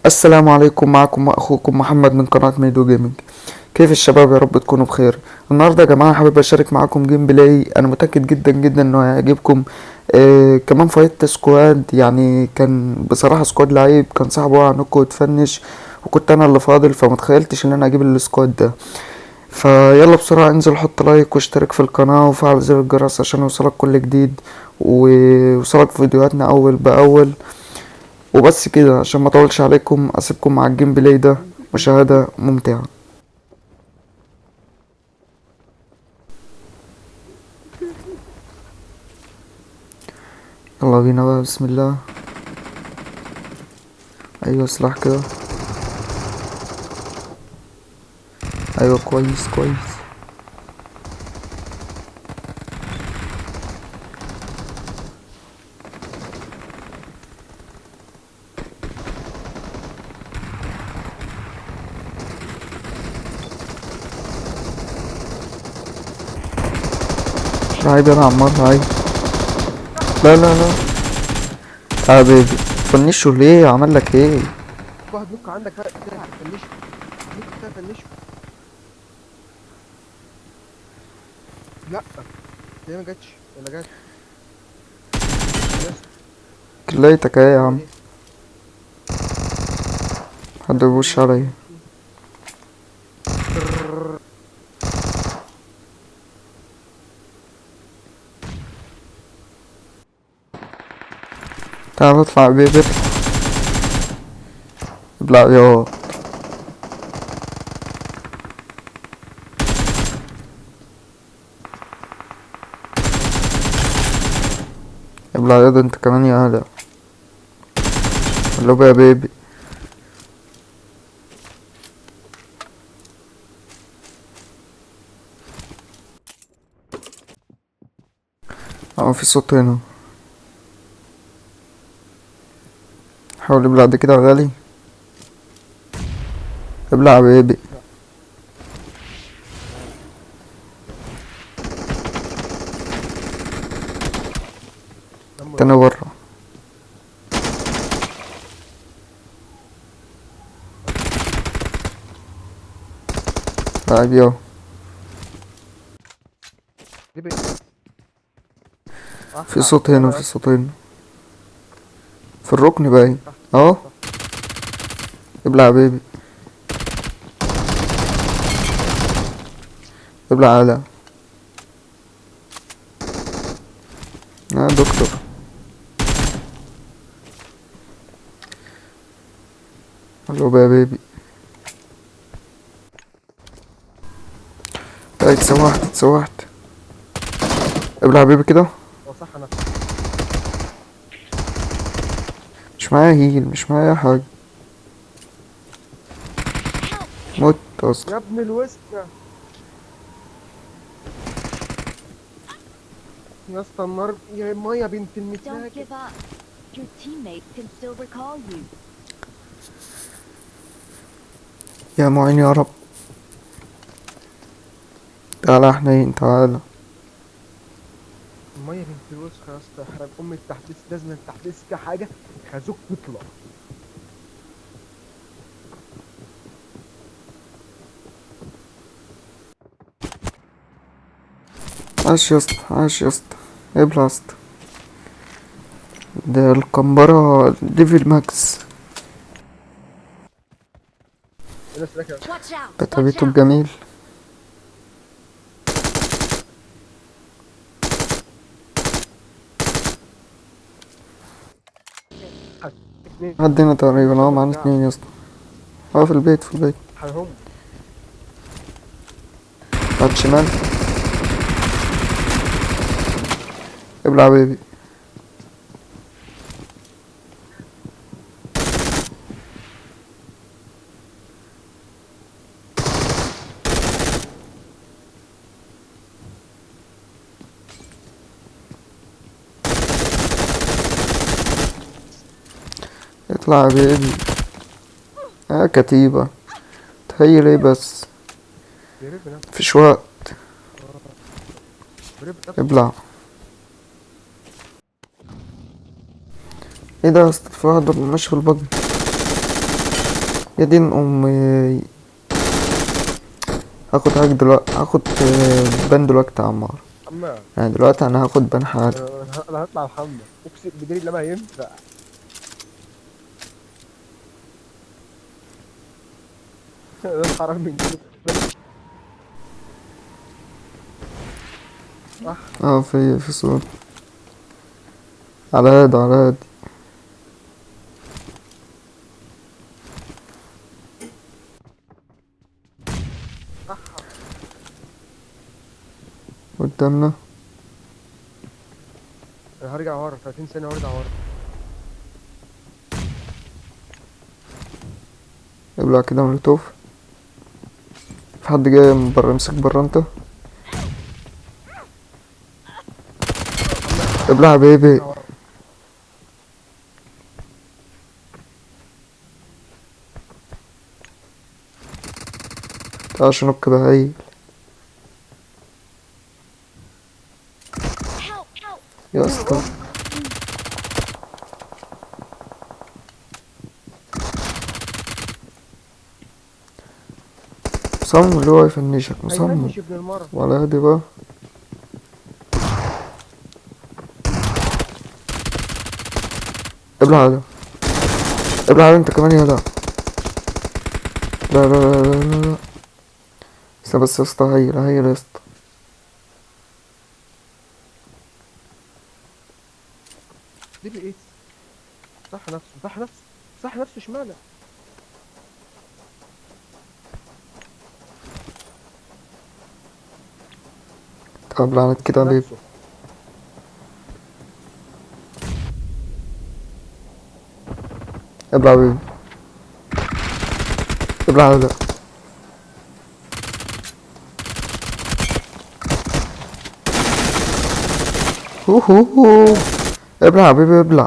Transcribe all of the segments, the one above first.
السلام عليكم، معكم اخوكم محمد من قناة ميدو جيمنج. كيف الشباب؟ يا رب تكونوا بخير. النهارده يا جماعه حابب اشارك معاكم جيم بلاي، انا متاكد جدا جدا انه هيعجبكم. كمان فايت سكواد، يعني كان بصراحه سكواد لعيب، كان صاحبه وقع نوك وتفنش، وكنت انا اللي فاضل، فمتخيلتش ان انا اجيب السكواد ده. فيلا بسرعه انزل حط لايك واشترك في القناه وفعل زر الجرس عشان يوصلك كل جديد، ويوصلك فيديوهاتنا اول باول. وبس كده عشان ما اطولش عليكم، اسيبكم مع الجيم بلاي ده، مشاهدة ممتعة. يلا بينا بقى، بسم الله. ايوه سلاح كده. ايوه كويس كويس. عيب يا عمار، عيب. لا لا لا. حبيبي فنشوا ليه؟ عمل لك ايه؟ واحد نوك عندك بقى كده فنشه. نوك كده فنشه. لا، هي ما جاتش ولا جت؟ بس كليتك ايه يا هو عم؟ ايه؟ حد يبوش عليا. تعال اطلع بيبي. ابلع يا. ابلع يا، ده انت كمان يا هلا. اللي يا بيبي. اه في صوت هنا. حاول ابلع ده كده يا غالي. ابلع يا بيبي. لا، دمه تاني راح. برا. لعب يا. جيب في احا صوت هنا، انا في بس. صوت هنا. في الركن باين. تحت اهو. تحت تحت. ابلع يا بيبي. ابلع على. يا دكتور. الو يا بيبي. لا اتسوحت اتسوحت. ابلع يا بيبي كده. هو صح انا. مش معايا هيل، مش معايا حاجة. موت اصلا. يا ابن الوسخة يا اسطى، النار يا ميه بنت Don't المتناكة. give up. Your teammates can still recall you. يا معين يا رب. تعالى يا حنين تعالى. الميه بنت الوسخة يا اسطى، يحرق ام التحديث، لازم التحديث كحاجة خازوق تطلع. عاش يا اسطى، عاش يا اسطى. ابلع يا اسطى. ده القنبرة ليفل ماكس. الناس راكبة. Watch out! Watch كتبته out! الجميل. اتنين. عدينا تقريبا، اه الشبر معانا بتاعك اتنين يا اسطى. اه في البيت في البيت. حرهم. على الشمال. ابلع يا بيبي. اطلع يا بيبي. كتيبة. تهيل ايه بس. بيرب نفسه. مفيش وقت. بيرب نفسه. ابلع. ايه ده يا اسطى؟ في واحد ماشي في البطن. يا دين امي. هاخد هاك دلوقتي، هاخد بان دلوقتي يا عمار. اما يعني دلوقتي انا هاخد بان حالي. انا هطلع الحمله اقسم بدري لما هينفع. ده الحرام من كده. صح. اه في صوت. على هادي على هادي. صح. قدامنا. انا هرجع ورا 30 ثانيه وارجع ورا. ابلع كده مولوتوف. في حد جاي من بره، امسك بره انت. ابلع يا بيبي. ارجع ورا. تعال شنك بهاي. يا اسطى مصمم اللي هو يفنشك، مصمم. هيفنش ابن المره. وعلى هادي بقى. ابلع هذا، ابلع هذا انت كمان يا لا. لا لا لا لا لا لا. بس يا اسطى هيل هيل يا اسطى. دي بايه؟ صح نفسه صح نفسه صح نفسه شمالة. ابلع عنك كده يا بيبي. نفسه. ابلع يا بيبي. ابلع هذا. هو ابلع يا بيبي ابلع.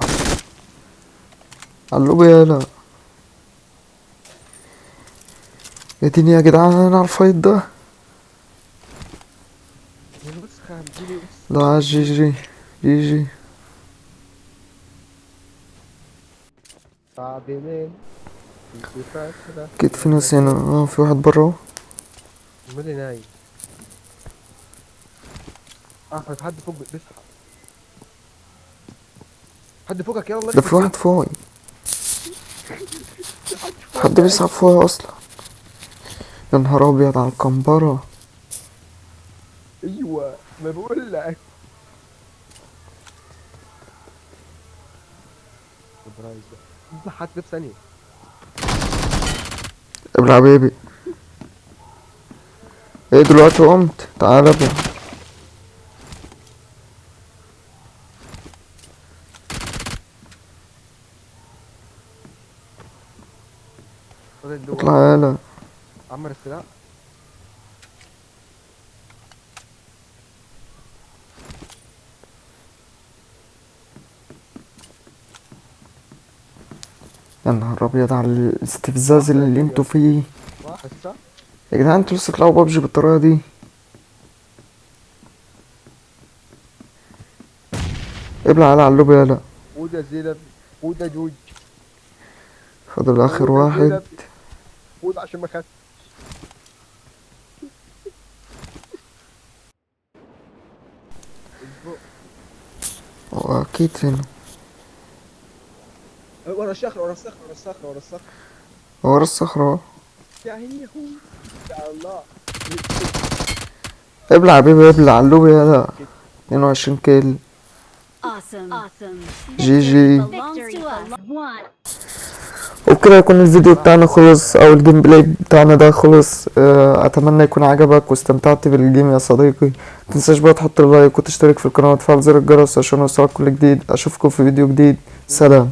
علقوا يالا. يا ديني يا جدعان على الفايت ده. الوسخة اديني وسخ. لا جي جي جي جي. صعب مين انت فاكرة؟ اكيد في ناس هنا، في واحد برا اهو. مالي نايم. في حد فوق بيصحى. حد فوقك يلا. ده في واحد فوقي. حد بيصعد فوقي اصلا. يا نهار ابيض على القنبرة. ايوه ما بقول لك. سبرايز ده حد في ثانية. ابلع يا بيبي. ايه دلوقتي قمت؟ تعالى ابلع. فاضل الدول. اطلع يالا. عمر السلاح. يا نهار ابيض على الاستفزاز اللي انتوا فيه. واحد صح. يا جدعان انتوا لسه بتلعبوا بابجي بالطريقة دي؟ ابلع يالا على اللوب يالا. وده زينب وده جوج. فاضل اخر وده واحد. زينب. وده عشان ما خدش. هو اكيد هنا. ورا الصخرة ورا الصخرة ورا الصخرة ورا الصخرة. هو ورا الصخرة اهو. يا هي هو. يا الله. ابلع يا بيبي ابلع على اللوب يالا. 22 كيل. Awesome. Awesome. جي جي. Belongs to us. وبكده يكون الفيديو بتاعنا خلص، او الجيم بلاي بتاعنا ده خلص. اتمنى يكون عجبك واستمتعت بالجيم يا صديقي. متنساش بقى تحط اللايك وتشترك في القناة وتفعل زر الجرس عشان يوصلك كل جديد. اشوفكم في فيديو جديد. سلام.